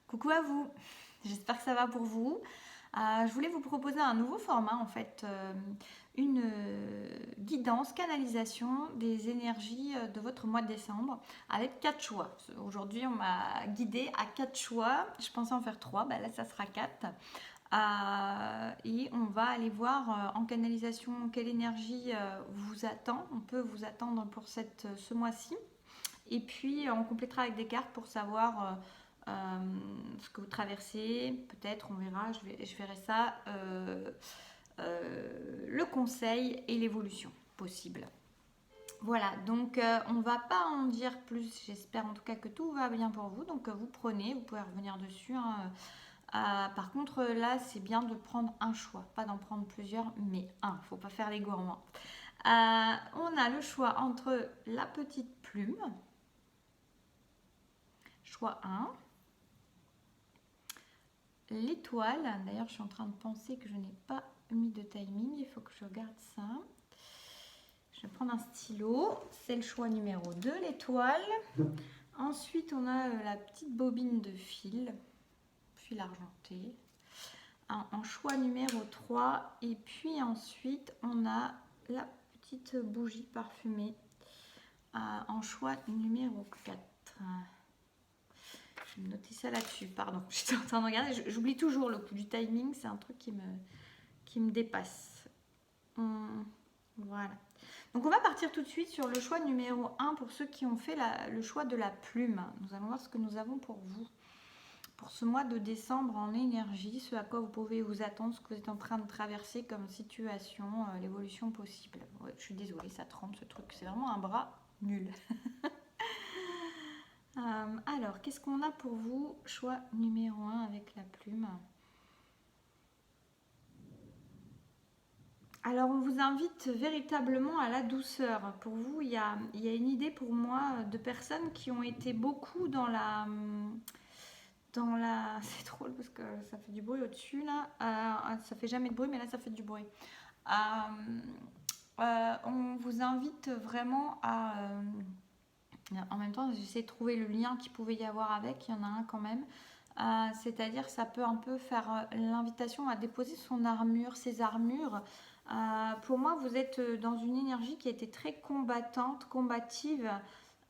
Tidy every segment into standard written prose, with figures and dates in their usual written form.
Coucou à vous, j'espère que ça va pour vous. Je voulais vous proposer un nouveau format, en fait, une guidance, canalisation des énergies de votre mois de décembre avec 4 choix. Aujourd'hui, on m'a guidé à 4 choix. Je pensais en faire 3, bah là, ça sera 4. Et on va aller voir en canalisation quelle énergie vous attend. On peut vous attendre pour ce mois-ci. Et puis, on complétera avec des cartes pour savoir ce que vous traversez. Peut-être, on verra, je verrai ça. Le conseil et l'évolution possible. Voilà, donc on va pas en dire plus. J'espère en tout cas que tout va bien pour vous. Donc vous prenez, vous pouvez revenir dessus, hein. Par contre, là, c'est bien de prendre un choix, pas d'en prendre plusieurs, mais un. Faut pas faire les gourmands. On a le choix entre la petite plume, choix un. L'étoile, d'ailleurs je suis en train de penser que je n'ai pas mis de timing, il faut que je regarde ça. Je vais prendre un stylo, c'est le choix numéro 2, l'étoile. Ensuite on a la petite bobine de fil argenté. En choix numéro 3. Et puis ensuite on a la petite bougie parfumée en choix numéro 4. Je vais noter ça là-dessus, pardon. J'étais en train de regarder. J'oublie toujours le coup du timing, c'est un truc qui me dépasse. Voilà. Donc on va partir tout de suite sur le choix numéro 1 pour ceux qui ont fait le choix de la plume. Nous allons voir ce que nous avons pour vous. Pour ce mois de décembre en énergie, ce à quoi vous pouvez vous attendre, ce que vous êtes en train de traverser comme situation, l'évolution possible. Ouais, je suis désolée, ça tremble ce truc. C'est vraiment un bras nul. Alors, qu'est-ce qu'on a pour vous? Choix numéro 1 avec la plume. Alors, on vous invite véritablement à la douceur. Pour vous, il y a une idée pour moi de personnes qui ont été beaucoup dans la... C'est drôle parce que ça fait du bruit au-dessus là. Ça fait jamais de bruit, mais là ça fait du bruit. On vous invite vraiment à... en même temps, j'essaie de trouver le lien qu'il pouvait y avoir avec. Il y en a un quand même. C'est-à-dire, ça peut un peu faire l'invitation à déposer son armure, ses armures. Pour moi, vous êtes dans une énergie qui a été très combattante, combative,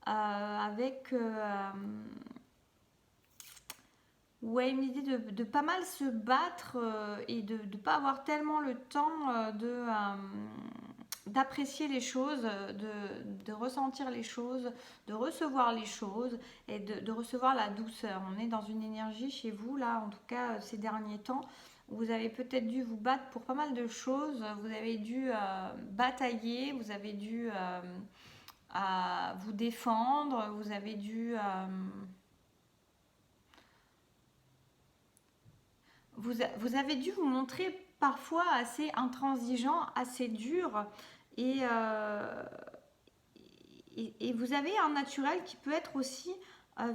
avec ouais, une idée de pas mal se battre et de ne pas avoir tellement le temps d'apprécier les choses, de ressentir les choses, de recevoir les choses et de recevoir la douceur. On est dans une énergie chez vous, là, en tout cas ces derniers temps, où vous avez peut-être dû vous battre pour pas mal de choses, vous avez dû batailler, vous avez dû vous défendre, vous avez dû... vous avez dû vous montrer parfois assez intransigeant, assez dur, et, euh, et vous avez un naturel qui peut être aussi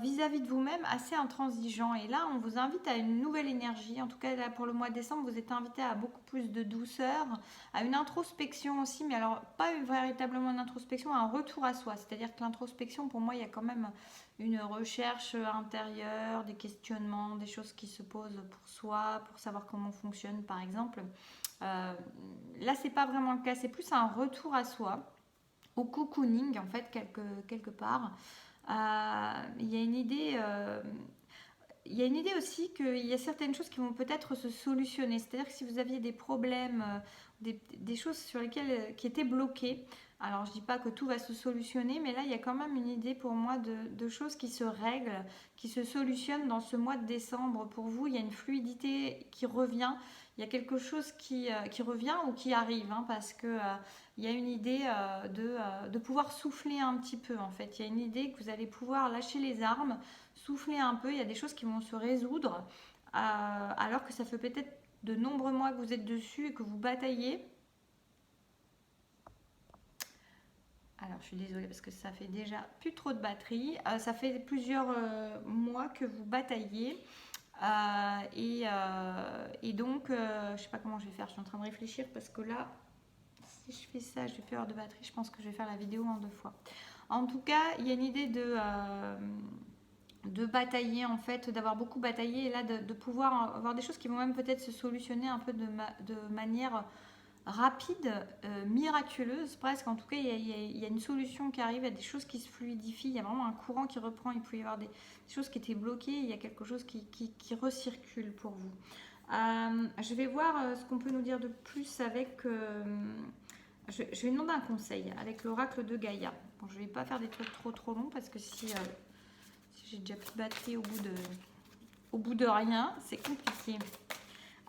vis-à-vis de vous-même assez intransigeant. Et là, on vous invite à une nouvelle énergie. En tout cas, là, pour le mois de décembre, vous êtes invité à beaucoup plus de douceur, à une introspection aussi, mais alors pas véritablement une introspection, un retour à soi. C'est-à-dire que l'introspection, pour moi, il y a quand même une recherche intérieure, des questionnements, des choses qui se posent pour soi, pour savoir comment on fonctionne, par exemple. Euh, Là, c'est pas vraiment le cas, c'est plus un retour à soi, au cocooning en fait quelque part. Il y a une idée il y a une idée aussi qu'il y a certaines choses qui vont peut-être se solutionner. C'est-à-dire que si vous aviez des problèmes, des choses sur lesquelles qui étaient bloquées, alors je dis pas que tout va se solutionner, mais là il y a quand même une idée pour moi de choses qui se règlent, qui se solutionnent dans ce mois de décembre. Pour vous, il y a une fluidité qui revient. Il y a quelque chose qui revient ou qui arrive, hein, parce que il y a une idée de pouvoir souffler un petit peu en fait. Il y a une idée que vous allez pouvoir lâcher les armes, souffler un peu, il y a des choses qui vont se résoudre, alors que ça fait peut-être de nombreux mois que vous êtes dessus et que vous bataillez. Alors je suis désolée parce que ça fait déjà plus trop de batterie. Ça fait plusieurs mois que vous bataillez. Et donc, je sais pas comment je vais faire. Je suis en train de réfléchir parce que là, si je fais ça, je vais plus avoir de batterie. Je pense que je vais faire la vidéo en deux fois. En tout cas, il y a une idée de batailler en fait, d'avoir beaucoup bataillé et là de pouvoir avoir des choses qui vont même peut-être se solutionner un peu de manière rapide, miraculeuse presque. En tout cas, il y a une solution qui arrive, il y a des choses qui se fluidifient, il y a vraiment un courant qui reprend, il peut y avoir des choses qui étaient bloquées, il y a quelque chose qui recircule pour vous. Je vais voir ce qu'on peut nous dire de plus avec... je vais demander un conseil avec l'oracle de Gaïa. Bon, je ne vais pas faire des trucs trop longs parce que si j'ai déjà plus de batterie au bout de rien, c'est compliqué.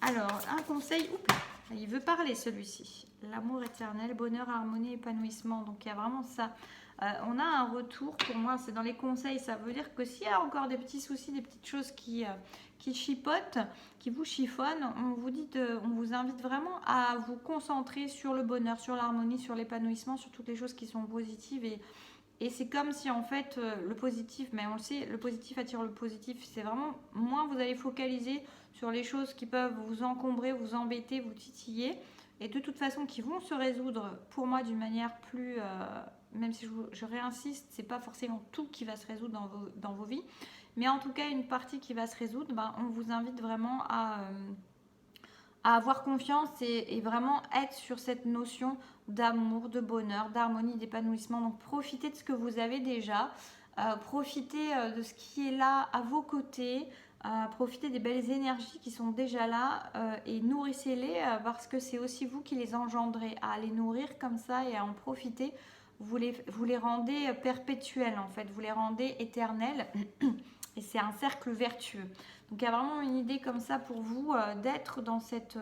Alors, un conseil, oups, il veut parler celui-ci. L'amour éternel, bonheur, harmonie, épanouissement. Donc il y a vraiment ça. On a un retour, pour moi, c'est dans les conseils. Ça veut dire que s'il y a encore des petits soucis, des petites choses qui chipotent, qui vous chiffonnent, on vous invite vraiment à vous concentrer sur le bonheur, sur l'harmonie, sur l'épanouissement, sur toutes les choses qui sont positives. Et c'est comme si en fait le positif, mais on le sait, le positif attire le positif. C'est vraiment moins vous allez focaliser sur les choses qui peuvent vous encombrer, vous embêter, vous titiller, et de toute façon qui vont se résoudre pour moi d'une manière plus, même si je réinsiste, c'est pas forcément tout qui va se résoudre dans vos vies, mais en tout cas une partie qui va se résoudre. Ben, on vous invite vraiment à avoir confiance et vraiment être sur cette notion d'amour, de bonheur, d'harmonie, d'épanouissement. Donc profitez de ce que vous avez déjà, profitez de ce qui est là à vos côtés, profitez des belles énergies qui sont déjà là et nourrissez-les parce que c'est aussi vous qui les engendrez. À les nourrir comme ça et à en profiter, vous les rendez perpétuels en fait, vous les rendez éternels et c'est un cercle vertueux. Donc il y a vraiment une idée comme ça pour vous d'être dans cette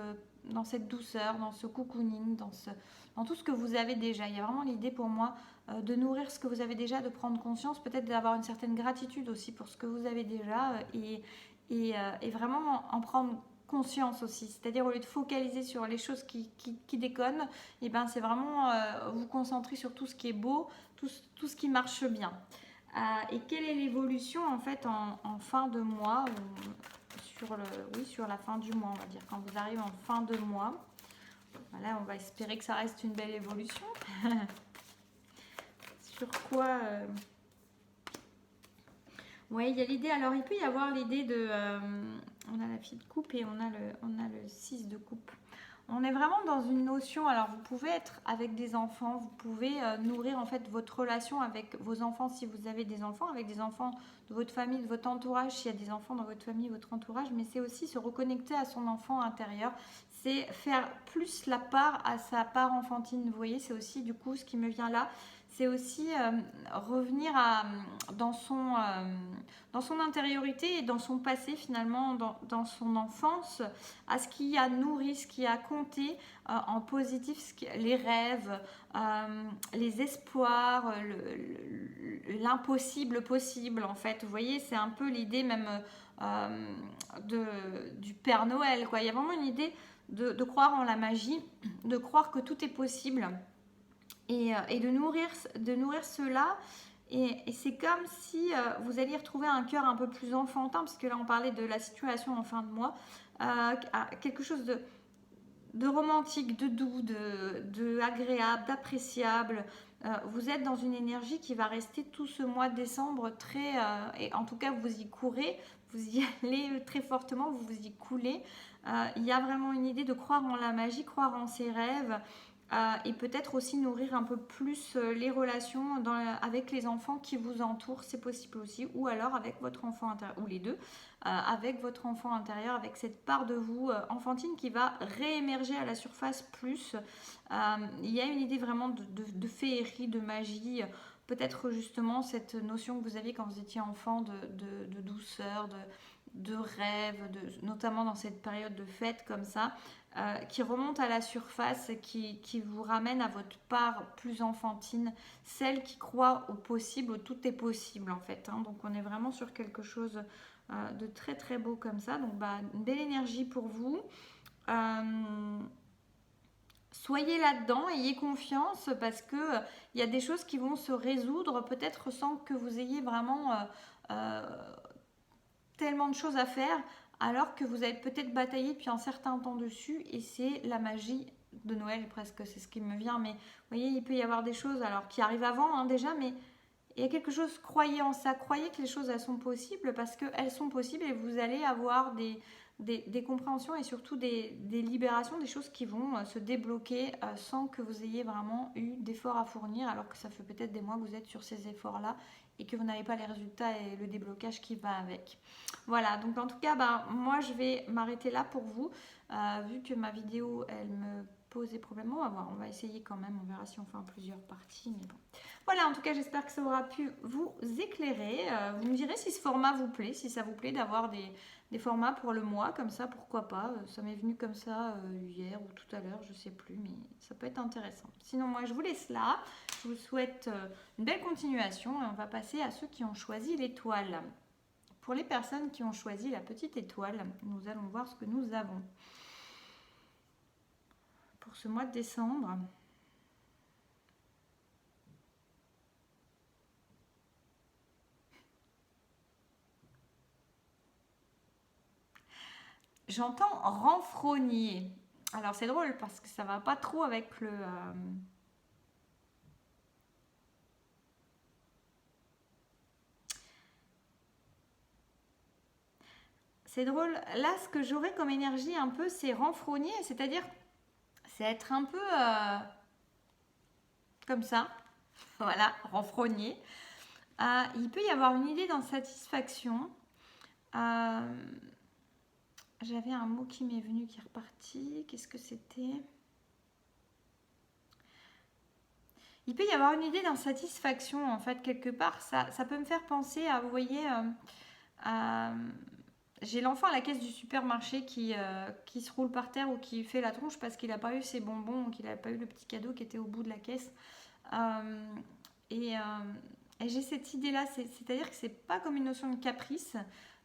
douceur, dans ce cocooning, dans tout ce que vous avez déjà. Il y a vraiment l'idée pour moi de nourrir ce que vous avez déjà, de prendre conscience, peut-être d'avoir une certaine gratitude aussi pour ce que vous avez déjà et vraiment en prendre conscience aussi. C'est-à-dire au lieu de focaliser sur les choses qui déconnent, et ben c'est vraiment vous concentrer sur tout ce qui est beau, tout ce qui marche bien. Et quelle est l'évolution en fait en fin de mois sur la fin du mois, on va dire, quand vous arrivez en fin de mois. Voilà, on va espérer que ça reste une belle évolution. Sur quoi Oui, il y a l'idée. Alors, il peut y avoir l'idée de... on a la fille de coupe et on a le 6 de coupe. On est vraiment dans une notion, alors vous pouvez être avec des enfants, vous pouvez nourrir en fait votre relation avec vos enfants si vous avez des enfants, avec des enfants de votre famille, de votre entourage, s'il y a des enfants dans votre famille, votre entourage, mais c'est aussi se reconnecter à son enfant intérieur, c'est faire plus la part à sa part enfantine, vous voyez, c'est aussi du coup ce qui me vient là, c'est aussi revenir dans son intériorité et dans son passé finalement, dans son enfance, à ce qui a nourri, ce qui a compté en positif, les rêves, les espoirs, l'impossible possible en fait. Vous voyez, c'est un peu l'idée même du Père Noël, quoi. Il y a vraiment une idée de croire en la magie, de croire que tout est possible et de nourrir cela. Et c'est comme si vous alliez retrouver un cœur un peu plus enfantin, parce que là on parlait de la situation en fin de mois, quelque chose de romantique, de doux, de agréable, d'appréciable. Vous êtes dans une énergie qui va rester tout ce mois de décembre très... et en tout cas, vous y courez, vous y allez très fortement, vous vous y coulez. Il y a vraiment une idée de croire en la magie, croire en ses rêves. Et peut-être aussi nourrir un peu plus les relations avec les enfants qui vous entourent, c'est possible aussi, ou alors avec votre enfant intérieur, ou les deux, avec votre enfant intérieur, avec cette part de vous enfantine qui va réémerger à la surface plus. Il y a une idée vraiment de féerie, de magie, peut-être justement cette notion que vous aviez quand vous étiez enfant de douceur, de rêve, notamment dans cette période de fête comme ça. Qui remonte à la surface, qui vous ramène à votre part plus enfantine, celle qui croit au possible, au tout est possible en fait. Hein. Donc on est vraiment sur quelque chose de très très beau comme ça. Donc une belle énergie pour vous. Soyez là-dedans, ayez confiance parce que il y a des choses qui vont se résoudre peut-être sans que vous ayez vraiment tellement de choses à faire, alors que vous avez peut-être bataillé depuis un certain temps dessus, et c'est la magie de Noël presque, c'est ce qui me vient. Mais vous voyez, il peut y avoir des choses alors qui arrivent avant déjà, mais il y a quelque chose, croyez en ça, croyez que les choses elles sont possibles parce qu'elles sont possibles et vous allez avoir des compréhensions et surtout des libérations, des choses qui vont se débloquer sans que vous ayez vraiment eu d'efforts à fournir alors que ça fait peut-être des mois que vous êtes sur ces efforts-là et que vous n'avez pas les résultats et le déblocage qui va avec. Voilà, donc en tout cas, ben, moi je vais m'arrêter là pour vous. Vu que ma vidéo, elle me posait problème, on va voir, on va essayer quand même, on verra si on fait en plusieurs parties, mais bon. Voilà, en tout cas, j'espère que ça aura pu vous éclairer. Vous me direz si ce format vous plaît, si ça vous plaît d'avoir des formats pour le mois, comme ça, pourquoi pas. Ça m'est venu comme ça hier ou tout à l'heure, je sais plus, mais ça peut être intéressant. Sinon, moi, je vous laisse là. Je vous souhaite une belle continuation et on va passer à ceux qui ont choisi l'étoile. Pour les personnes qui ont choisi la petite étoile, nous allons voir ce que nous avons. Pour ce mois de décembre, j'entends renfrogner. Alors c'est drôle parce que ça va pas trop avec le... C'est drôle. Là, ce que j'aurais comme énergie un peu, c'est renfrogner. C'est-à-dire, c'est être un peu comme ça. Voilà, renfrogner. Il peut y avoir une idée d'insatisfaction. J'avais un mot qui m'est venu, qui est reparti. Qu'est-ce que c'était? Il peut y avoir une idée d'insatisfaction, en fait, quelque part. Ça peut me faire penser à, vous voyez, j'ai l'enfant à la caisse du supermarché qui se roule par terre ou qui fait la tronche parce qu'il n'a pas eu ses bonbons ou qu'il n'a pas eu le petit cadeau qui était au bout de la caisse. Euh, et, euh, et j'ai cette idée-là, c'est-à-dire que c'est pas comme une notion de caprice,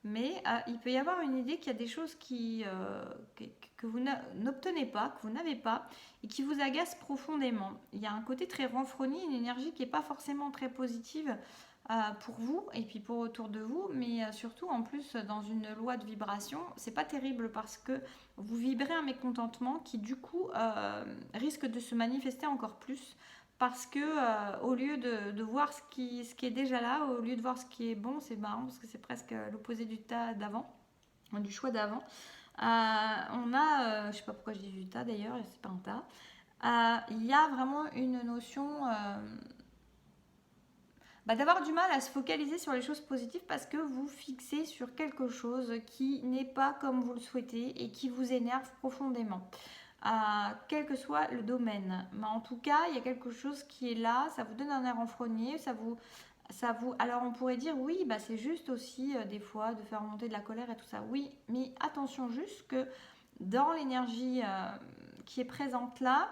mais il peut y avoir une idée qu'il y a des choses que vous n'obtenez pas, que vous n'avez pas, et qui vous agacent profondément. Il y a un côté très renfrogné, une énergie qui n'est pas forcément très positive pour vous et puis pour autour de vous, mais surtout en plus dans une loi de vibration, c'est pas terrible parce que vous vibrez un mécontentement qui du coup risque de se manifester encore plus parce que au lieu de voir ce qui est déjà là, au lieu de voir ce qui est bon, c'est marrant parce que c'est presque l'opposé du tas d'avant, du choix d'avant. On a, je sais pas pourquoi je dis du tas d'ailleurs, c'est pas un tas. Il y a vraiment une notion d'avoir du mal à se focaliser sur les choses positives parce que vous fixez sur quelque chose qui n'est pas comme vous le souhaitez et qui vous énerve profondément. Quel que soit le domaine. Mais en tout cas, il y a quelque chose qui est là, ça vous donne un air renfrogné, alors on pourrait dire oui, c'est juste aussi des fois de faire monter de la colère et tout ça. Oui, mais attention juste que dans l'énergie qui est présente là,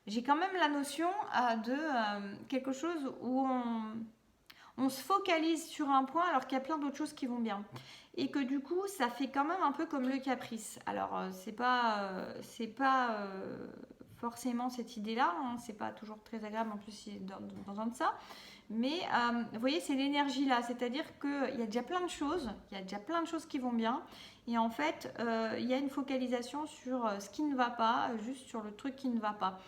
j'ai quand même la notion de quelque chose où on se focalise sur un point alors qu'il y a plein d'autres choses qui vont bien. Et que du coup, ça fait quand même un peu comme le caprice. Alors, c'est pas forcément cette idée-là, hein, c'est pas toujours très agréable en plus d'entendre ça. Mais vous voyez, c'est l'énergie là, c'est-à-dire qu'il y a déjà plein de choses, il y a déjà plein de choses qui vont bien. Et en fait, il y a une focalisation sur ce qui ne va pas, juste sur le truc qui ne va pas.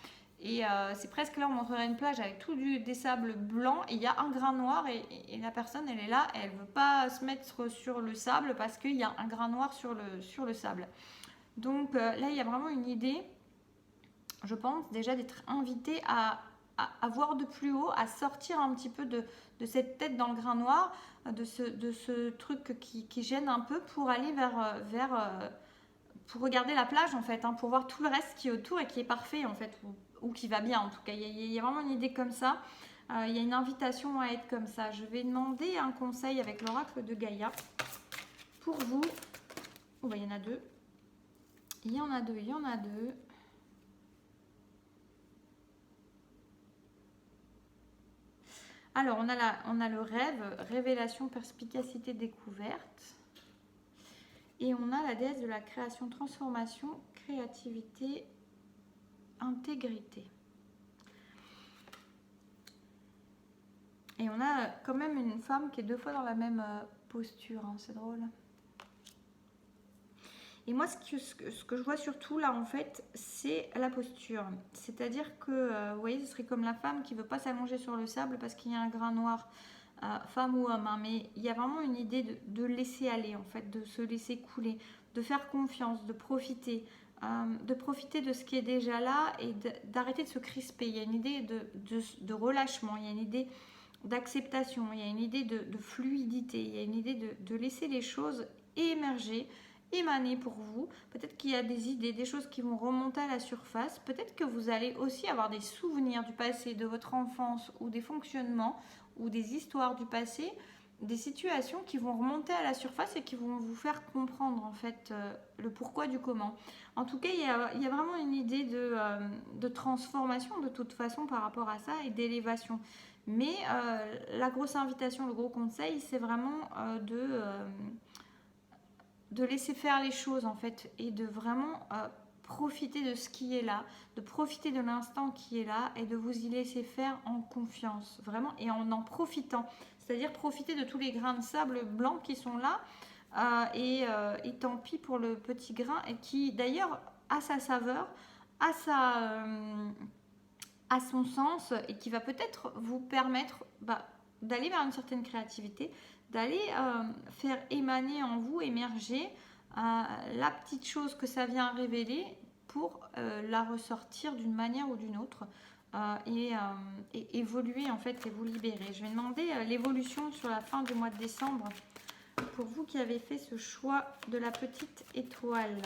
Et c'est presque là, on montrerait une plage avec des sables blancs et il y a un grain noir et la personne, elle est là, elle ne veut pas se mettre sur le sable parce qu'il y a un grain noir sur le sable. Donc là, il y a vraiment une idée, je pense, déjà d'être invité à voir de plus haut, à sortir un petit peu de cette tête dans le grain noir, de ce truc qui gêne un peu pour aller pour regarder la plage en fait, hein, pour voir tout le reste qui est autour et qui est parfait en fait, ou qui va bien en tout cas. Il y a vraiment une idée comme ça. Il y a une invitation à être comme ça. Je vais demander un conseil avec l'oracle de Gaïa pour vous. Oh, il y en a deux. Il y en a deux, il y en a deux. Alors, on a le rêve, révélation, perspicacité, découverte. Et on a la déesse de la création, transformation, créativité, intégrité. Et on a quand même une femme qui est deux fois dans la même posture, hein, c'est drôle. Et moi, ce que je vois surtout là, en fait, c'est la posture. C'est-à-dire que, vous voyez, ce serait comme la femme qui veut pas s'allonger sur le sable parce qu'il y a un grain noir, femme ou homme, hein, mais il y a vraiment une idée de laisser aller, en fait, de se laisser couler, de faire confiance, de profiter de ce qui est déjà là et d'arrêter de se crisper. Il y a une idée de relâchement, il y a une idée d'acceptation, il y a une idée de fluidité, il y a une idée de laisser les choses émerger, émaner pour vous. Peut-être qu'il y a des idées, des choses qui vont remonter à la surface. Peut-être que vous allez aussi avoir des souvenirs du passé, de votre enfance ou des fonctionnements ou des histoires du passé, des situations qui vont remonter à la surface et qui vont vous faire comprendre en fait le pourquoi du comment. En tout cas, il y a vraiment une idée de transformation de toute façon par rapport à ça et d'élévation. Mais la grosse invitation, le gros conseil, c'est vraiment de laisser faire les choses en fait et de vraiment profiter de ce qui est là, de profiter de l'instant qui est là et de vous y laisser faire en confiance, vraiment, et en profitant. C'est-à-dire profiter de tous les grains de sable blanc qui sont là et tant pis pour le petit grain et qui d'ailleurs a sa saveur, a à son sens et qui va peut-être vous permettre d'aller vers une certaine créativité, d'aller faire émaner en vous, émerger la petite chose que ça vient révéler pour la ressortir d'une manière ou d'une autre et évoluer en fait et vous libérer. Je vais demander l'évolution sur la fin du mois de décembre pour vous qui avez fait ce choix de la petite étoile.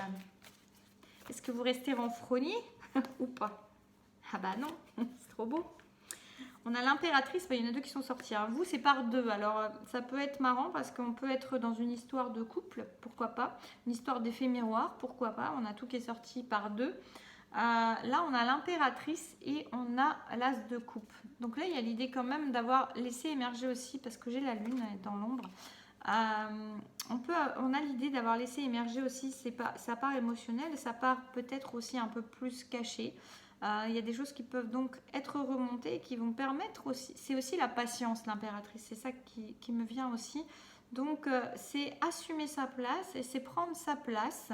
Est-ce que vous restez renfrogné ou pas? Ah bah non, c'est trop beau. On a l'impératrice, il y en a deux qui sont sortis. Hein. Vous, c'est par deux. Alors, ça peut être marrant parce qu'on peut être dans une histoire de couple, pourquoi pas. Une histoire d'effet miroir, pourquoi pas. On a tout qui est sorti par deux. Là, on a l'impératrice et on a l'as de coupe. Donc là, il y a l'idée quand même d'avoir laissé émerger aussi, parce que j'ai la lune dans l'ombre. On a l'idée d'avoir laissé émerger aussi sa part émotionnelle, sa part peut-être aussi un peu plus cachée. Il y a des choses qui peuvent donc être remontées et qui vont permettre aussi, c'est aussi la patience, l'impératrice, c'est ça qui me vient aussi. Donc c'est assumer sa place et c'est prendre sa place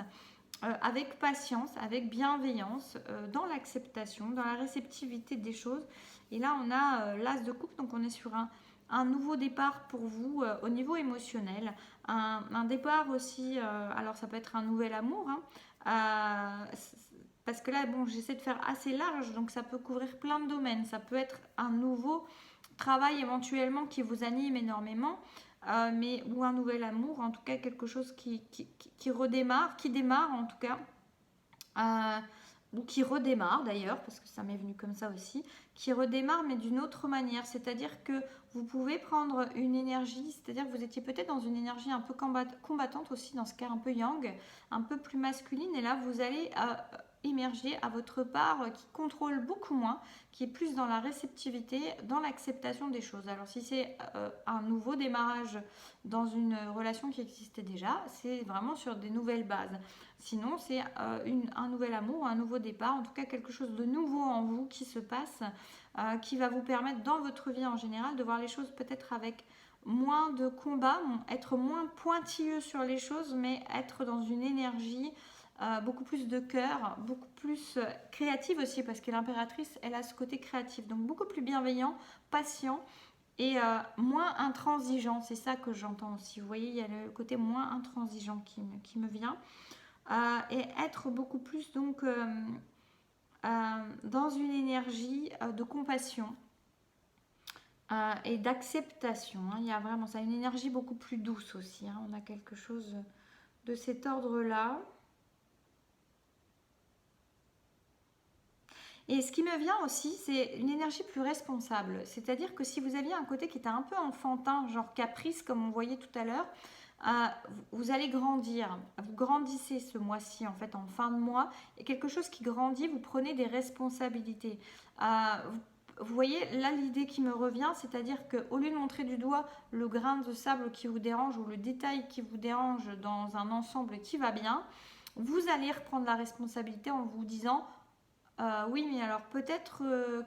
avec patience, avec bienveillance, dans l'acceptation, dans la réceptivité des choses. Et là on a l'as de coupe, donc on est sur un nouveau départ pour vous au niveau émotionnel, un départ aussi, alors ça peut être un nouvel amour, hein, parce que là, bon, j'essaie de faire assez large, donc ça peut couvrir plein de domaines. Ça peut être un nouveau travail éventuellement qui vous anime énormément, ou un nouvel amour, en tout cas quelque chose qui redémarre, qui démarre en tout cas, ou qui redémarre d'ailleurs, parce que ça m'est venu comme ça aussi, qui redémarre mais d'une autre manière. C'est-à-dire que vous pouvez prendre une énergie, c'est-à-dire que vous étiez peut-être dans une énergie un peu combattante aussi, dans ce cas un peu yang, un peu plus masculine, et là vous allez émerger à votre part qui contrôle beaucoup moins, qui est plus dans la réceptivité, dans l'acceptation des choses. Alors si c'est un nouveau démarrage dans une relation qui existait déjà, c'est vraiment sur des nouvelles bases. Sinon c'est un nouvel amour, un nouveau départ, en tout cas quelque chose de nouveau en vous qui se passe, qui va vous permettre dans votre vie en général de voir les choses peut-être avec moins de combat, être moins pointilleux sur les choses, mais être dans une énergie beaucoup plus de cœur, beaucoup plus créative aussi, parce que l'impératrice, elle a ce côté créatif, donc beaucoup plus bienveillant, patient et moins intransigeant. C'est ça que j'entends aussi. Vous voyez, il y a le côté moins intransigeant qui me vient. Et être beaucoup plus donc dans une énergie de compassion et d'acceptation. Hein. Il y a vraiment ça, une énergie beaucoup plus douce aussi. Hein. On a quelque chose de cet ordre-là. Et ce qui me vient aussi, c'est une énergie plus responsable. C'est-à-dire que si vous aviez un côté qui était un peu enfantin, genre caprice, comme on voyait tout à l'heure, vous allez grandir. Vous grandissez ce mois-ci, en fait, en fin de mois. Et quelque chose qui grandit, vous prenez des responsabilités. Vous voyez, là, l'idée qui me revient, c'est-à-dire qu'au lieu de montrer du doigt le grain de sable qui vous dérange ou le détail qui vous dérange dans un ensemble qui va bien, vous allez reprendre la responsabilité en vous disant... oui, mais alors peut-être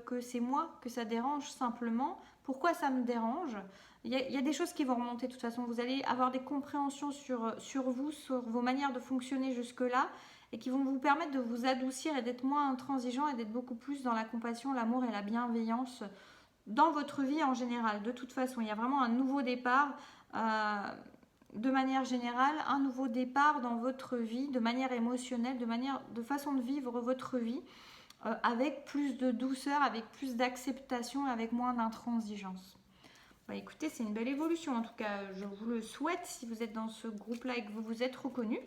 que c'est moi que ça dérange simplement. pourquoi ça me dérange. Il y a des choses qui vont remonter de toute façon. Vous allez avoir des compréhensions sur vous, sur vos manières de fonctionner jusque-là et qui vont vous permettre de vous adoucir et d'être moins intransigeant et d'être beaucoup plus dans la compassion, l'amour et la bienveillance dans votre vie en général. De toute façon, il y a vraiment un nouveau départ. De manière générale, un nouveau départ dans votre vie, de manière émotionnelle, de façon de vivre votre vie, avec plus de douceur, avec plus d'acceptation, avec moins d'intransigeance. Bah, écoutez, c'est une belle évolution en tout cas, je vous le souhaite si vous êtes dans ce groupe-là et que vous vous êtes reconnu.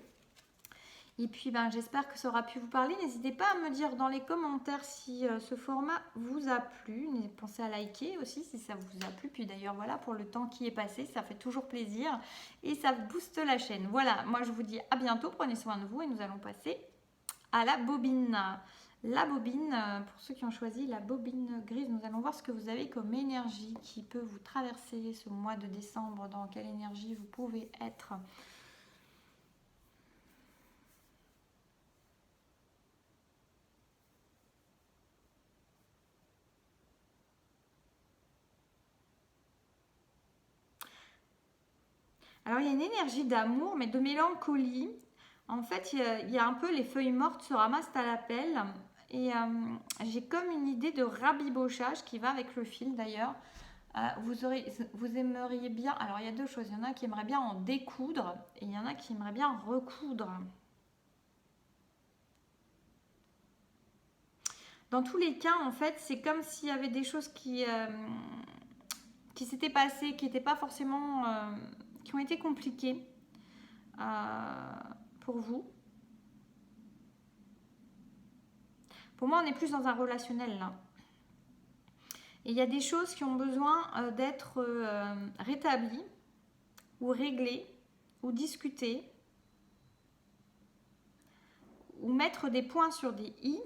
Et puis ben, j'espère que ça aura pu vous parler. N'hésitez pas à me dire dans les commentaires si ce format vous a plu. Pensez à liker aussi si ça vous a plu. Puis d'ailleurs voilà, pour le temps qui est passé, ça fait toujours plaisir et ça booste la chaîne. Voilà, moi je vous dis à bientôt, prenez soin de vous et nous allons passer à la bobine. La bobine, pour ceux qui ont choisi la bobine grise, nous allons voir ce que vous avez comme énergie qui peut vous traverser ce mois de décembre, dans quelle énergie vous pouvez être. Alors il y a une énergie d'amour, mais de mélancolie. En fait, il y a un peu les feuilles mortes se ramassent à la pelle. Et j'ai comme une idée de rabibochage qui va avec le fil d'ailleurs. Vous aimeriez bien. Alors il y a deux choses. Il y en a qui aimeraient bien en découdre et il y en a qui aimeraient bien recoudre. Dans tous les cas, en fait, c'est comme s'il y avait des choses qui s'étaient passées, qui n'étaient pas forcément. Qui ont été compliquées pour vous. Pour moi, on est plus dans un relationnel là. Et il y a des choses qui ont besoin d'être rétablies ou réglées ou discutées ou mettre des points sur des i.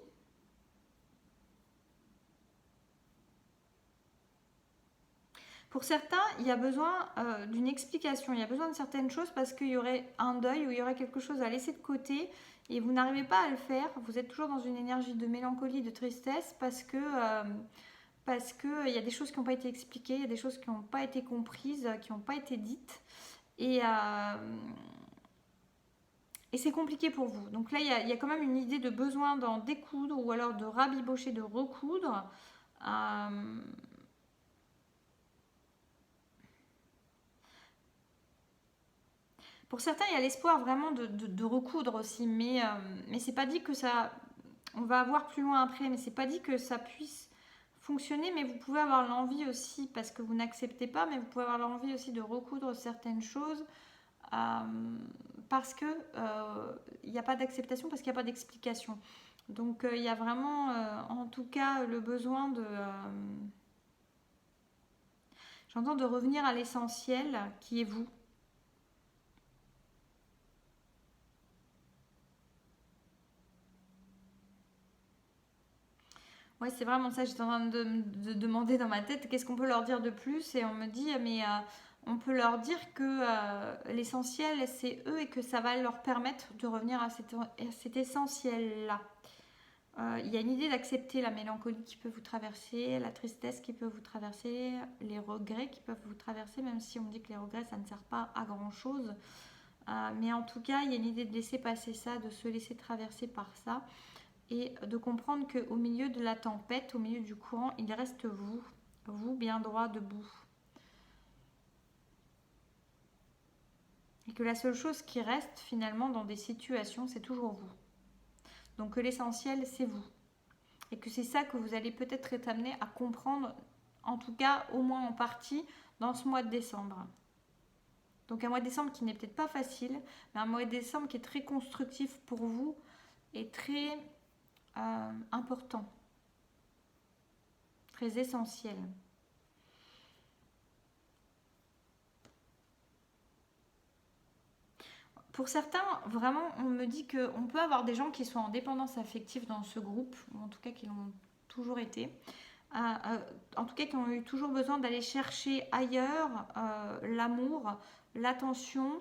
Pour certains, il y a besoin d'une explication, il y a besoin de certaines choses parce qu'il y aurait un deuil ou il y aurait quelque chose à laisser de côté et vous n'arrivez pas à le faire. Vous êtes toujours dans une énergie de mélancolie, de tristesse parce que il y a des choses qui n'ont pas été expliquées, il y a des choses qui n'ont pas été comprises, qui n'ont pas été dites et c'est compliqué pour vous. Donc là, il y a quand même une idée de besoin d'en découdre ou alors de rabibocher, de recoudre. Pour certains, il y a l'espoir vraiment de recoudre aussi, mais c'est pas dit que ça. On va voir plus loin après, mais c'est pas dit que ça puisse fonctionner, mais vous pouvez avoir l'envie aussi, parce que vous n'acceptez pas, mais vous pouvez avoir l'envie aussi de recoudre certaines choses parce que il n'y a pas d'acceptation, parce qu'il n'y a pas d'explication. Donc il y a vraiment, en tout cas, le besoin de. J'entends de revenir à l'essentiel qui est vous. Ouais, c'est vraiment ça. J'étais en train de demander dans ma tête qu'est-ce qu'on peut leur dire de plus. Et on me dit, mais on peut leur dire que l'essentiel, c'est eux et que ça va leur permettre de revenir à cet essentiel-là. Il y a une idée d'accepter la mélancolie qui peut vous traverser, la tristesse qui peut vous traverser, les regrets qui peuvent vous traverser, même si on me dit que les regrets, ça ne sert pas à grand-chose. Mais en tout cas, il y a une idée de laisser passer ça, de se laisser traverser par ça. Et de comprendre qu'au milieu de la tempête, au milieu du courant, il reste vous, vous bien droit debout. Et que la seule chose qui reste finalement dans des situations, c'est toujours vous. Donc que l'essentiel, c'est vous. Et que c'est ça que vous allez peut-être être amené à comprendre, en tout cas au moins en partie, dans ce mois de décembre. Donc un mois de décembre qui n'est peut-être pas facile, mais un mois de décembre qui est très constructif pour vous et très important, très essentiel. Pour certains, vraiment, on me dit qu'on peut avoir des gens qui sont en dépendance affective dans ce groupe, ou en tout cas qui l'ont toujours été, en tout cas qui ont eu toujours besoin d'aller chercher ailleurs l'amour, l'attention,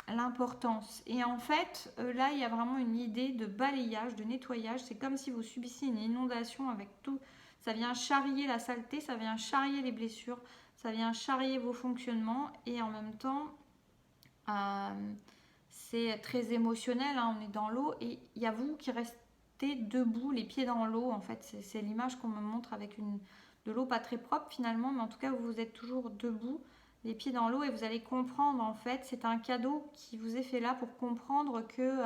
l'importance. Et en fait, là, il y a vraiment une idée de balayage, de nettoyage. C'est comme si vous subissiez une inondation avec tout. Ça vient charrier la saleté, ça vient charrier les blessures, ça vient charrier vos fonctionnements et en même temps, c'est très émotionnel, hein, on est dans l'eau et il y a vous qui restez debout, les pieds dans l'eau. En fait, c'est l'image qu'on me montre avec de l'eau pas très propre finalement, mais en tout cas, vous êtes toujours debout, les pieds dans l'eau et vous allez comprendre en fait, c'est un cadeau qui vous est fait là pour comprendre que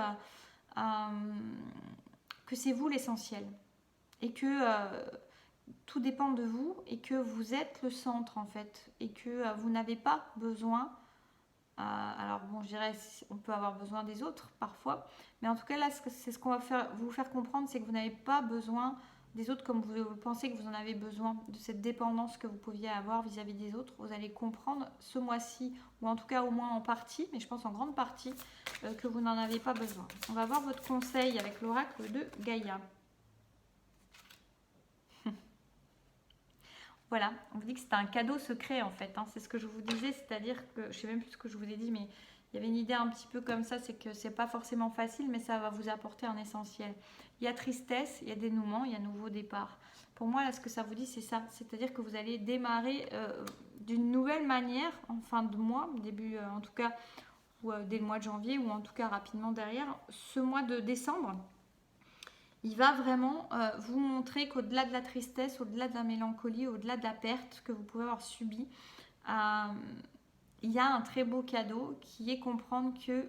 c'est vous l'essentiel et que tout dépend de vous et que vous êtes le centre en fait et que vous n'avez pas besoin. Alors bon, je dirais, on peut avoir besoin des autres parfois, mais en tout cas là, c'est ce qu'on va vous faire comprendre, c'est que vous n'avez pas besoin des autres comme vous pensez que vous en avez besoin, de cette dépendance que vous pouviez avoir vis-à-vis des autres. Vous allez comprendre ce mois-ci, ou en tout cas au moins en partie, mais je pense en grande partie, que vous n'en avez pas besoin. On va voir votre conseil avec l'oracle de Gaïa. Voilà, on vous dit que c'était un cadeau secret en fait, hein. C'est ce que je vous disais, c'est-à-dire que, je ne sais même plus ce que je vous ai dit, mais il y avait une idée un petit peu comme ça, c'est que c'est pas forcément facile, mais ça va vous apporter un essentiel. Il y a tristesse, il y a dénouement, il y a nouveau départ. Pour moi, là, ce que ça vous dit, c'est ça, c'est-à-dire que vous allez démarrer d'une nouvelle manière en fin de mois, début en tout cas, ou dès le mois de janvier, ou en tout cas rapidement derrière, ce mois de décembre. Il va vraiment vous montrer qu'au-delà de la tristesse, au-delà de la mélancolie, au-delà de la perte que vous pouvez avoir subie, il y a un très beau cadeau qui est comprendre que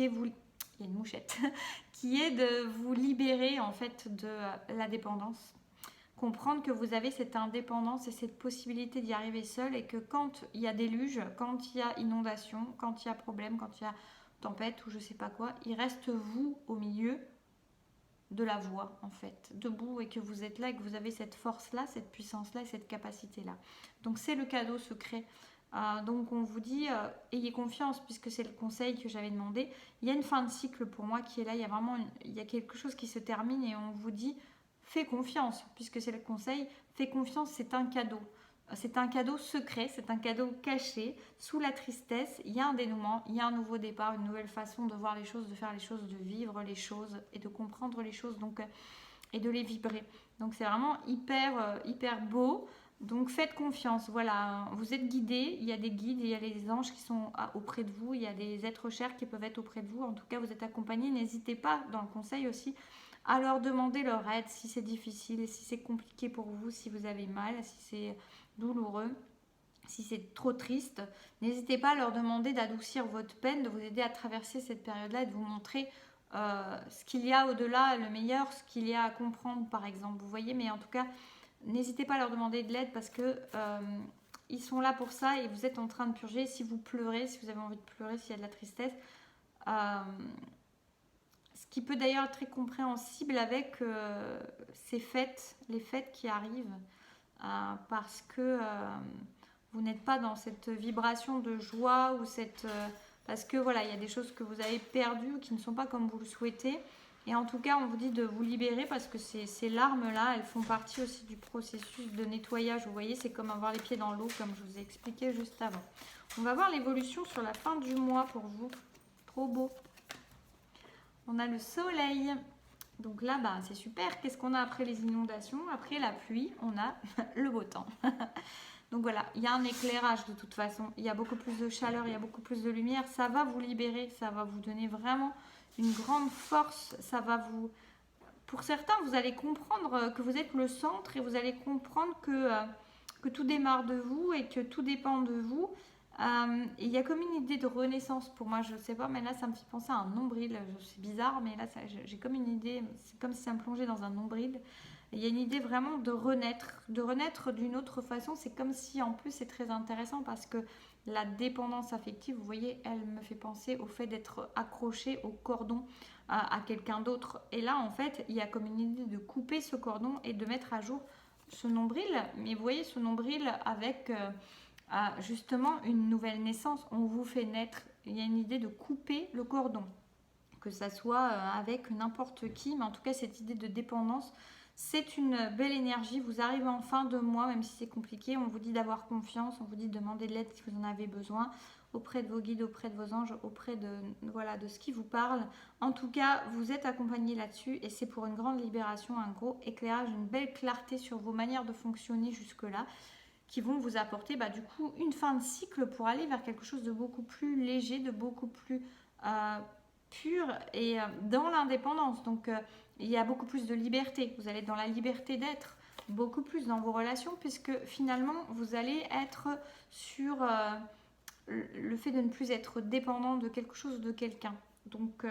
il y a une mouchette, qui est de vous libérer en fait de la dépendance. Comprendre que vous avez cette indépendance et cette possibilité d'y arriver seul et que quand il y a déluge, quand il y a inondation, quand il y a problème, quand il y a tempête ou je sais pas quoi, il reste vous au milieu de la voie en fait, debout et que vous êtes là et que vous avez cette force-là, cette puissance-là et cette capacité-là. Donc c'est le cadeau secret. Donc on vous dit, ayez confiance puisque c'est le conseil que j'avais demandé. Il y a une fin de cycle pour moi qui est là, il y a vraiment il y a quelque chose qui se termine et on vous dit, fais confiance puisque c'est le conseil, fais confiance, c'est un cadeau. C'est un cadeau secret, c'est un cadeau caché. Sous la tristesse, il y a un dénouement, il y a un nouveau départ, une nouvelle façon de voir les choses, de faire les choses, de vivre les choses et de comprendre les choses donc, et de les vibrer. Donc c'est vraiment hyper beau. Donc faites confiance, voilà, vous êtes guidés, il y a des guides, il y a les anges qui sont auprès de vous, il y a des êtres chers qui peuvent être auprès de vous. En tout cas, vous êtes accompagnés. N'hésitez pas, dans le conseil aussi, à leur demander leur aide si c'est difficile, si c'est compliqué pour vous, si vous avez mal, si c'est douloureux, si c'est trop triste. N'hésitez pas à leur demander d'adoucir votre peine, de vous aider à traverser cette période-là et de vous montrer ce qu'il y a au-delà, le meilleur, ce qu'il y a à comprendre par exemple. Vous voyez, mais en tout cas, n'hésitez pas à leur demander de l'aide parce que ils sont là pour ça et vous êtes en train de purger. Si vous pleurez, si vous avez envie de pleurer, s'il y a de la tristesse, ce qui peut d'ailleurs être très compréhensible avec ces fêtes, les fêtes qui arrivent. Parce que vous n'êtes pas dans cette vibration de joie ou parce que voilà, il y a des choses que vous avez perdues ou qui ne sont pas comme vous le souhaitez. Et en tout cas, on vous dit de vous libérer parce que ces larmes-là, elles font partie aussi du processus de nettoyage. Vous voyez, c'est comme avoir les pieds dans l'eau, comme je vous ai expliqué juste avant. On va voir l'évolution sur la fin du mois pour vous. Trop beau. On a le soleil. Donc là, c'est super. Qu'est-ce qu'on a après les inondations? Après la pluie, on a le beau temps. Donc voilà, il y a un éclairage de toute façon. Il y a beaucoup plus de chaleur, il y a beaucoup plus de lumière. Ça va vous libérer, ça va vous donner vraiment une grande force. Ça va vous... Pour certains, vous allez comprendre que vous êtes le centre et vous allez comprendre que tout démarre de vous et que tout dépend de vous. Il y a comme une idée de renaissance pour moi, je ne sais pas, mais là ça me fait penser à un nombril. C'est bizarre, mais là j'ai comme une idée, c'est comme si ça me plongeait dans un nombril. Il y a une idée vraiment de renaître d'une autre façon. C'est comme si, en plus, c'est très intéressant parce que la dépendance affective, vous voyez, elle me fait penser au fait d'être accroché au cordon à quelqu'un d'autre. Et là, en fait, il y a comme une idée de couper ce cordon et de mettre à jour ce nombril. Mais vous voyez, ce nombril avec... justement une nouvelle naissance, on vous fait naître, il y a une idée de couper le cordon, que ça soit avec n'importe qui, mais en tout cas cette idée de dépendance, C'est une belle énergie, vous arrivez en fin de mois, même si c'est compliqué, on vous dit d'avoir confiance, on vous dit de demander de l'aide si vous en avez besoin, auprès de vos guides, auprès de vos anges, auprès de, voilà, de ce qui vous parle. En tout cas, vous êtes accompagné là-dessus et c'est pour une grande libération, un gros éclairage, une belle clarté sur vos manières de fonctionner jusque-là, qui vont vous apporter du coup une fin de cycle pour aller vers quelque chose de beaucoup plus léger, de beaucoup plus pur et dans l'indépendance. Donc il y a beaucoup plus de liberté. Vous allez être dans la liberté d'être, beaucoup plus dans vos relations, puisque finalement vous allez être sur le fait de ne plus être dépendant de quelque chose ou de quelqu'un. Donc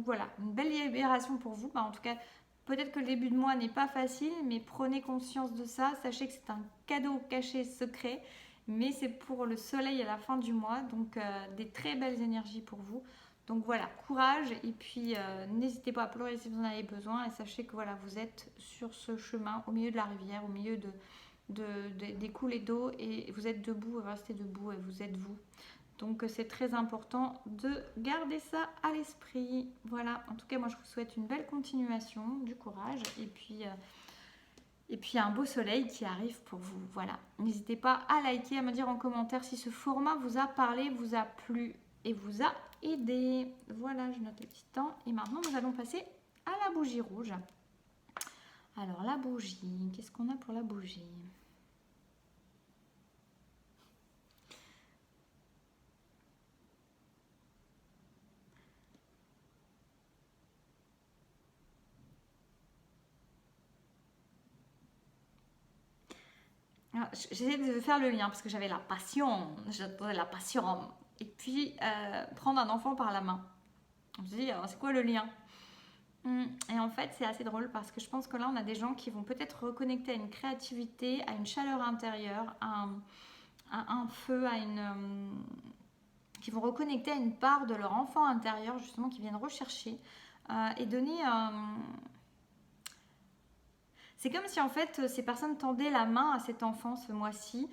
voilà, une belle libération pour vous. En tout cas, peut-être que le début de mois n'est pas facile, mais prenez conscience de ça. Sachez que c'est un cadeau caché secret, mais c'est pour le soleil à la fin du mois. Donc des très belles énergies pour vous. Donc voilà, courage et puis n'hésitez pas à pleurer si vous en avez besoin et sachez que voilà, vous êtes sur ce chemin au milieu de la rivière, au milieu des coulées d'eau et vous êtes debout, restez debout et vous êtes vous. Donc c'est très important de garder ça à l'esprit. Voilà, en tout cas moi je vous souhaite une belle continuation, du courage et puis un beau soleil qui arrive pour vous. Voilà, n'hésitez pas à liker, à me dire en commentaire si ce format vous a parlé, vous a plu et vous a aidé. Voilà, je note le petit temps. Et maintenant, nous allons passer à la bougie rouge. Alors, la bougie, qu'est-ce qu'on a pour la bougie? J'essaie de faire le lien parce que j'avais la passion, j'adorais la passion. Et puis, prendre un enfant par la main. Je me suis dit, c'est quoi le lien? Et en fait, c'est assez drôle parce que je pense que là, on a des gens qui vont peut-être reconnecter à une créativité, à une chaleur intérieure, à un feu, qui vont reconnecter à une part de leur enfant intérieur, justement, qui viennent rechercher et donner. C'est comme si en fait ces personnes tendaient la main à cet enfant ce mois-ci,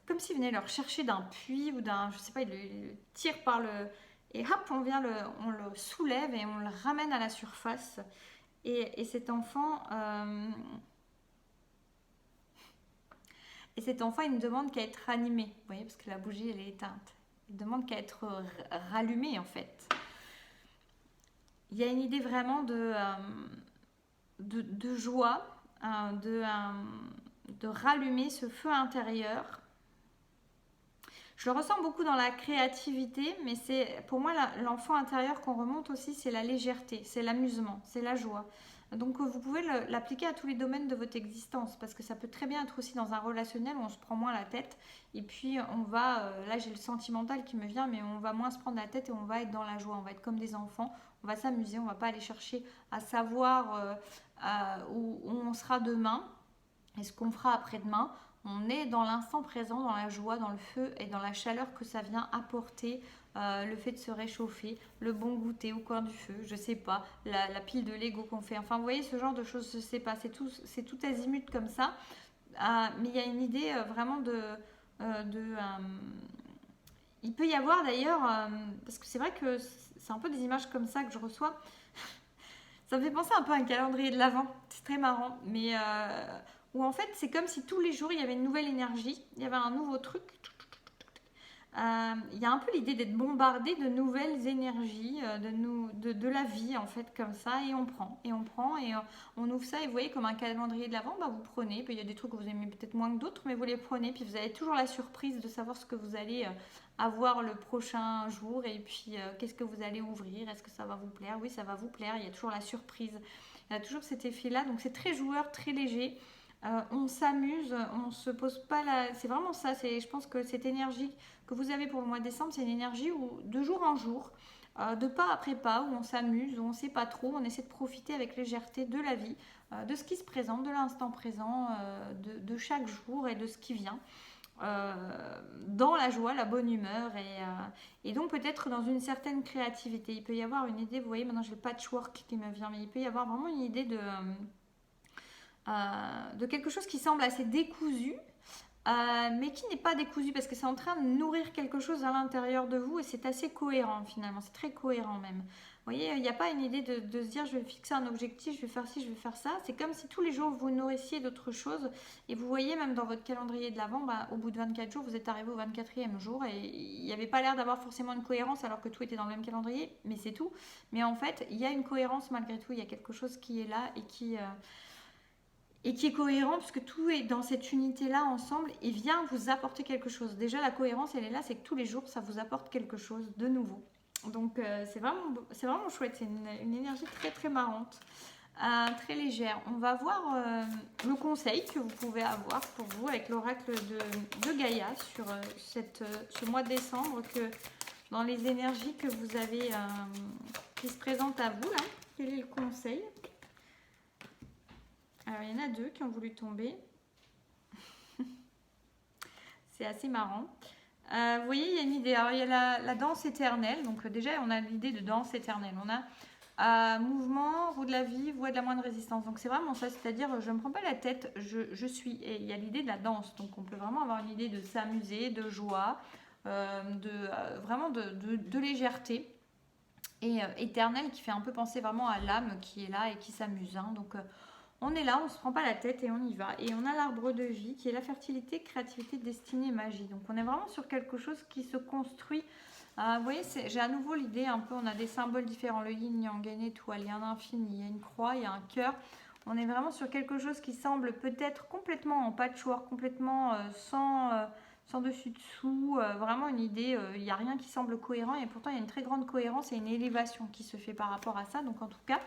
comme s'ils venaient le chercher d'un puits ou d'un, je sais pas, ils le tirent par le, et hop, on le soulève et on le ramène à la surface. Et cet enfant, il ne demande qu'à être ranimé, vous voyez, parce que la bougie elle est éteinte. Il demande qu'à être rallumé en fait. Il y a une idée vraiment de joie, de rallumer ce feu intérieur. Je le ressens beaucoup dans la créativité, mais c'est pour moi l'enfant intérieur qu'on remonte aussi, c'est la légèreté, c'est l'amusement, c'est la joie. Donc vous pouvez l'appliquer à tous les domaines de votre existence parce que ça peut très bien être aussi dans un relationnel où on se prend moins la tête et puis on va, là j'ai le sentimental qui me vient, mais on va moins se prendre la tête et on va être dans la joie, on va être comme des enfants, on va s'amuser, on va pas aller chercher à savoir où on sera demain et ce qu'on fera après-demain. On est dans l'instant présent, dans la joie, dans le feu et dans la chaleur que ça vient apporter, le fait de se réchauffer, le bon goûter au coin du feu, je sais pas, la pile de Lego qu'on fait. Enfin, vous voyez, ce genre de choses, je sais pas, c'est tout azimut comme ça. Mais il y a une idée vraiment il peut y avoir d'ailleurs, parce que c'est vrai que c'est un peu des images comme ça que je reçois. Ça me fait penser un peu à un calendrier de l'Avent. C'est très marrant, mais où en fait c'est comme si tous les jours il y avait une nouvelle énergie, il y avait un nouveau truc. Il y a un peu l'idée d'être bombardé de nouvelles énergies, de la vie en fait comme ça, et on prend, et on ouvre ça, et vous voyez comme un calendrier de l'Avent, vous prenez, puis il y a des trucs que vous aimez peut-être moins que d'autres, mais vous les prenez, puis vous avez toujours la surprise de savoir ce que vous allez avoir le prochain jour, et puis qu'est-ce que vous allez ouvrir, est-ce que ça va vous plaire? Oui, ça va vous plaire, il y a toujours la surprise, il y a toujours cet effet-là, donc c'est très joueur, très léger. On s'amuse, on se pose pas la... C'est vraiment ça, je pense que cette énergie que vous avez pour le mois de décembre, c'est une énergie où de jour en jour, de pas après pas, où on s'amuse, où on ne sait pas trop, on essaie de profiter avec légèreté de la vie, de ce qui se présente, de l'instant présent, de chaque jour et de ce qui vient. Dans la joie, la bonne humeur et donc peut-être dans une certaine créativité. Il peut y avoir une idée, vous voyez, maintenant j'ai le patchwork qui me vient, mais il peut y avoir vraiment une idée de quelque chose qui semble assez décousu, mais qui n'est pas décousu parce que c'est en train de nourrir quelque chose à l'intérieur de vous et c'est assez cohérent finalement, c'est très cohérent même. voyez, il n'y a pas une idée de se dire je vais fixer un objectif, je vais faire ci, je vais faire ça. C'est comme si tous les jours vous nourrissiez d'autres choses. Et vous voyez même dans votre calendrier de l'Avent, bah, au bout de 24 jours, vous êtes arrivé au 24e jour et il n'y avait pas l'air d'avoir forcément une cohérence alors que tout était dans le même calendrier, mais c'est tout. Mais en fait, il y a une cohérence malgré tout, il y a quelque chose qui est là et qui est cohérent puisque tout est dans cette unité-là ensemble et vient vous apporter quelque chose. Déjà, la cohérence, elle est là, c'est que tous les jours, ça vous apporte quelque chose de nouveau. Donc, c'est vraiment chouette. C'est une énergie très, très marrante, très légère. On va voir le conseil que vous pouvez avoir pour vous avec l'oracle de Gaïa sur ce mois de décembre, que dans les énergies que vous avez qui se présentent à vous, là. Quel est le conseil? Alors, il y en a deux qui ont voulu tomber. C'est assez marrant. Vous voyez, il y a une idée. Alors, il y a la danse éternelle. Donc, déjà, on a l'idée de danse éternelle. On a mouvement, roue de la vie, voie de la moindre résistance. Donc, c'est vraiment ça. C'est-à-dire, je ne me prends pas la tête, je suis. Et il y a l'idée de la danse. Donc, on peut vraiment avoir une idée de s'amuser, de joie, vraiment de légèreté. Et éternelle qui fait un peu penser vraiment à l'âme qui est là et qui s'amuse. Hein. Donc, on est là, on ne se prend pas la tête et on y va. Et on a l'arbre de vie qui est la fertilité, créativité, destinée, magie. Donc on est vraiment sur quelque chose qui se construit. Vous voyez, j'ai à nouveau l'idée un peu, on a des symboles différents. Le yin, yang, une étoile, il y a un infini, il y a une croix, il y a un cœur. On est vraiment sur quelque chose qui semble peut-être complètement en patchwork, complètement sans dessus-dessous. Vraiment une idée, il n'y a rien qui semble cohérent et pourtant il y a une très grande cohérence et une élévation qui se fait par rapport à ça. Donc en tout cas,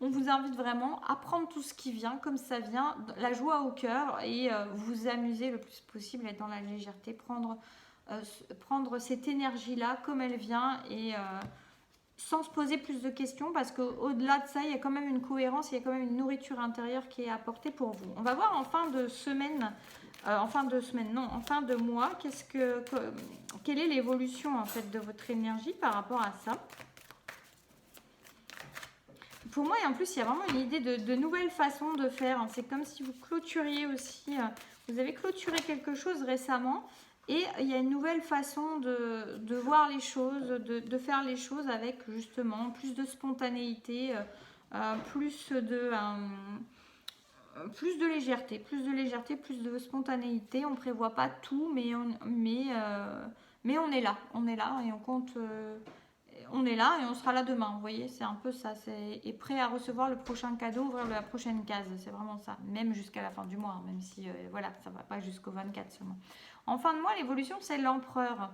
on vous invite vraiment à prendre tout ce qui vient comme ça vient, la joie au cœur et vous amuser le plus possible, être dans la légèreté, prendre cette énergie-là comme elle vient et sans se poser plus de questions parce qu'au-delà de ça, il y a quand même une cohérence, il y a quand même une nourriture intérieure qui est apportée pour vous. On va voir en fin de semaine, en fin de mois, quelle est l'évolution en fait de votre énergie par rapport à ça. Pour moi, et en plus, il y a vraiment une idée de nouvelles façons de faire. C'est comme si vous clôturiez aussi. Vous avez clôturé quelque chose récemment et il y a une nouvelle façon de voir les choses, de faire les choses avec justement plus de spontanéité, plus de légèreté, plus de spontanéité. On ne prévoit pas tout, mais on est là. On est là et on compte. On est là et on sera là demain, vous voyez, c'est un peu ça, et prêt à recevoir le prochain cadeau, ouvrir la prochaine case, c'est vraiment ça, même jusqu'à la fin du mois, même si, voilà, ça ne va pas jusqu'au 24 seulement. En fin de mois, l'évolution, c'est l'empereur.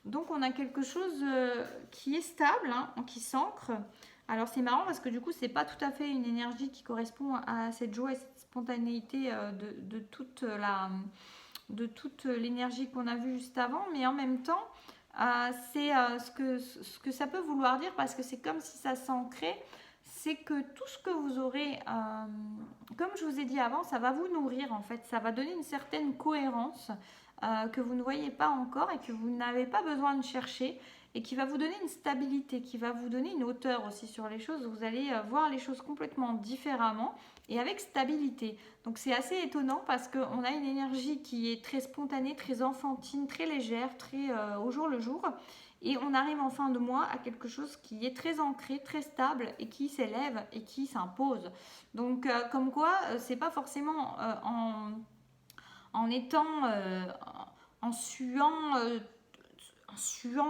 Donc, on a quelque chose qui est stable, hein, qui s'ancre. Alors, c'est marrant parce que du coup, c'est pas tout à fait une énergie qui correspond à cette joie et cette spontanéité de toute l'énergie qu'on a vue juste avant, mais en même temps, c'est ce que ça peut vouloir dire parce que c'est comme si ça s'ancrait, c'est que tout ce que vous aurez, comme je vous ai dit avant, ça va vous nourrir en fait, ça va donner une certaine cohérence que vous ne voyez pas encore et que vous n'avez pas besoin de chercher et qui va vous donner une stabilité, qui va vous donner une hauteur aussi sur les choses. Vous allez voir les choses complètement différemment et avec stabilité. Donc c'est assez étonnant parce qu'on a une énergie qui est très spontanée, très enfantine, très légère, très au jour le jour. Et on arrive en fin de mois à quelque chose qui est très ancré, très stable et qui s'élève et qui s'impose. Donc comme quoi, c'est pas forcément en étant, en suant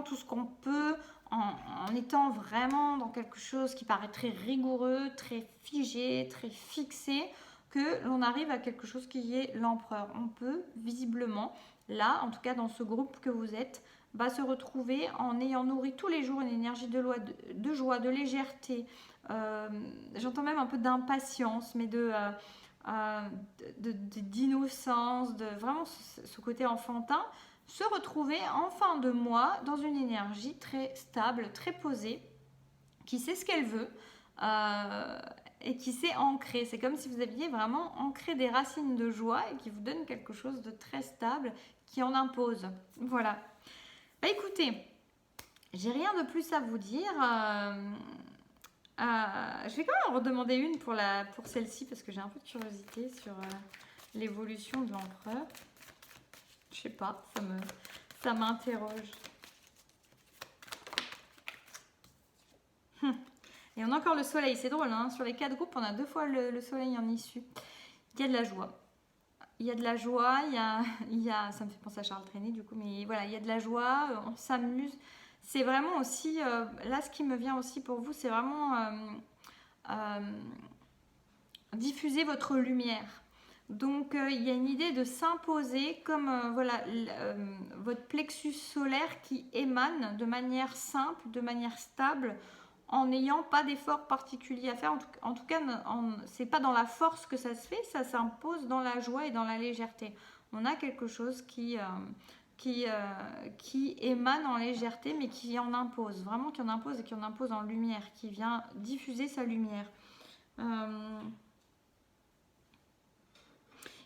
tout ce qu'on peut, en étant vraiment dans quelque chose qui paraît très rigoureux, très figé, très fixé, que l'on arrive à quelque chose qui est l'empereur. On peut visiblement, là, en tout cas dans ce groupe que vous êtes, se retrouver en ayant nourri tous les jours une énergie de joie, de légèreté, j'entends même un peu d'impatience, mais d'innocence, de vraiment ce côté enfantin, se retrouver en fin de mois dans une énergie très stable, très posée, qui sait ce qu'elle veut et qui sait ancrer. C'est comme si vous aviez vraiment ancré des racines de joie et qui vous donne quelque chose de très stable, qui en impose. Voilà. Écoutez, j'ai rien de plus à vous dire. Je vais quand même en redemander une pour celle-ci parce que j'ai un peu de curiosité sur l'évolution de l'empereur. Je sais pas, ça m'interroge. Et on a encore le soleil, c'est drôle, hein, sur les 4 groupes, on a 2 fois le soleil en issue. Il y a de la joie. Il y a de la joie, ça me fait penser à Charles Trenet du coup, mais voilà, il y a de la joie, on s'amuse. C'est vraiment aussi, là ce qui me vient aussi pour vous, c'est vraiment euh, diffuser votre lumière. Donc il y a une idée de s'imposer comme voilà votre plexus solaire qui émane de manière simple, de manière stable, en n'ayant pas d'effort particulier à faire. En tout cas, c'est pas dans la force que ça se fait, ça s'impose dans la joie et dans la légèreté. On a quelque chose qui émane en légèreté, mais qui en impose, vraiment qui en impose et qui en impose en lumière, qui vient diffuser sa lumière.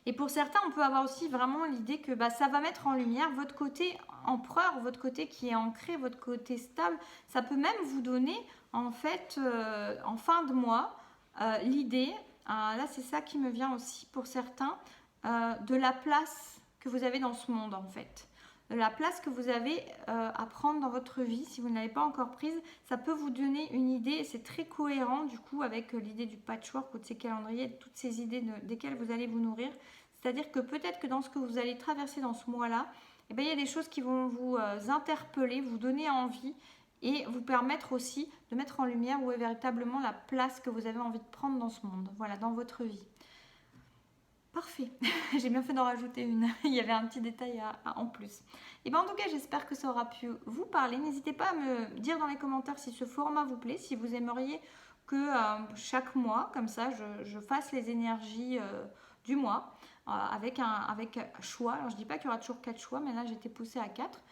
Et pour certains, on peut avoir aussi vraiment l'idée que bah, ça va mettre en lumière votre côté empereur, votre côté qui est ancré, votre côté stable. Ça peut même vous donner, en fait, en fin de mois, l'idée, là c'est ça qui me vient aussi pour certains, de la place que vous avez dans ce monde, en fait. De la place que vous avez à prendre dans votre vie, si vous ne l'avez pas encore prise, ça peut vous donner une idée, et c'est très cohérent du coup avec l'idée du patchwork ou de ces calendriers, de toutes ces idées desquelles vous allez vous nourrir. C'est-à-dire que peut-être que dans ce que vous allez traverser dans ce mois-là, eh bien, il y a des choses qui vont vous interpeller, vous donner envie et vous permettre aussi de mettre en lumière où est véritablement la place que vous avez envie de prendre dans ce monde, voilà, dans votre vie. Parfait, j'ai bien fait d'en rajouter une, il y avait un petit détail en plus. Et bien en tout cas, j'espère que ça aura pu vous parler. N'hésitez pas à me dire dans les commentaires si ce format vous plaît, si vous aimeriez que chaque mois, comme ça, je fasse les énergies du mois avec choix. Alors je ne dis pas qu'il y aura toujours 4 choix, mais là j'étais poussée à 4.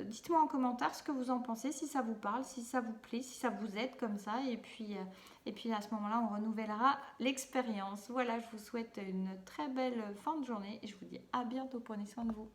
Dites-moi en commentaire ce que vous en pensez, si ça vous parle, si ça vous plaît, si ça vous aide comme ça. Et puis à ce moment-là, on renouvellera l'expérience. Voilà, je vous souhaite une très belle fin de journée et je vous dis à bientôt. Prenez soin de vous.